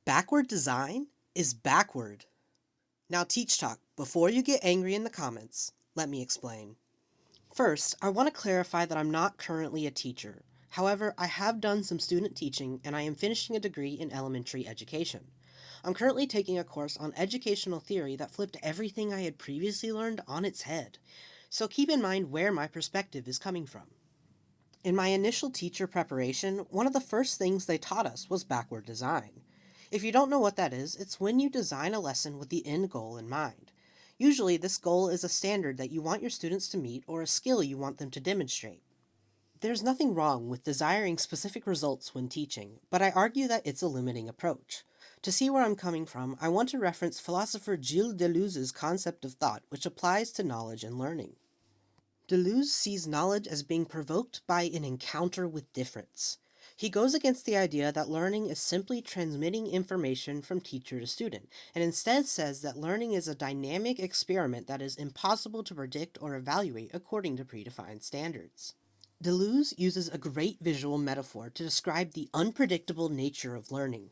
Backward design is backward. Now Teach Talk, before you get angry in the comments, let me explain. First, I want to clarify that I'm not currently a teacher. However, I have done some student teaching and I am finishing a degree in elementary education. I'm currently taking a course on educational theory that flipped everything I had previously learned on its head. So keep in mind where my perspective is coming from. In my initial teacher preparation, one of the first things they taught us was backward design. If you don't know what that is, it's when you design a lesson with the end goal in mind. Usually, this goal is a standard that you want your students to meet or a skill you want them to demonstrate. There's nothing wrong with desiring specific results when teaching, but I argue that it's a limiting approach. To see where I'm coming from, I want to reference philosopher Gilles Deleuze's concept of thought, which applies to knowledge and learning. Deleuze sees knowledge as being provoked by an encounter with difference. He goes against the idea that learning is simply transmitting information from teacher to student, and instead says that learning is a dynamic experiment that is impossible to predict or evaluate according to predefined standards. Deleuze uses a great visual metaphor to describe the unpredictable nature of learning.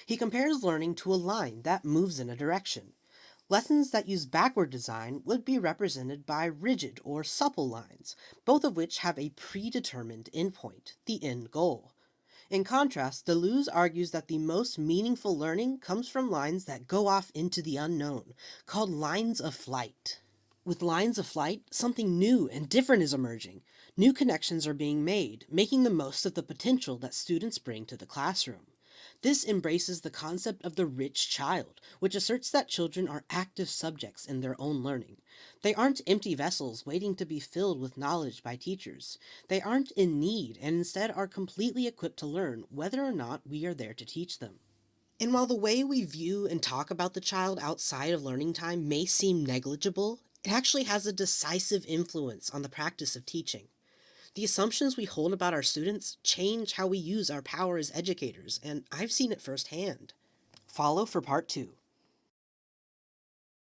He compares learning to a line that moves in a direction. Lessons that use backward design would be represented by rigid or supple lines, both of which have a predetermined endpoint, the end goal. In contrast, Deleuze argues that the most meaningful learning comes from lines that go off into the unknown, called lines of flight. With lines of flight, something new and different is emerging. New connections are being made, making the most of the potential that students bring to the classroom. This embraces the concept of the rich child, which asserts that children are active subjects in their own learning. They aren't empty vessels waiting to be filled with knowledge by teachers. They aren't in need and instead are completely equipped to learn whether or not we are there to teach them. And while the way we view and talk about the child outside of learning time may seem negligible, it actually has a decisive influence on the practice of teaching. The assumptions we hold about our students change how we use our power as educators, and I've seen it firsthand. Follow for part 2.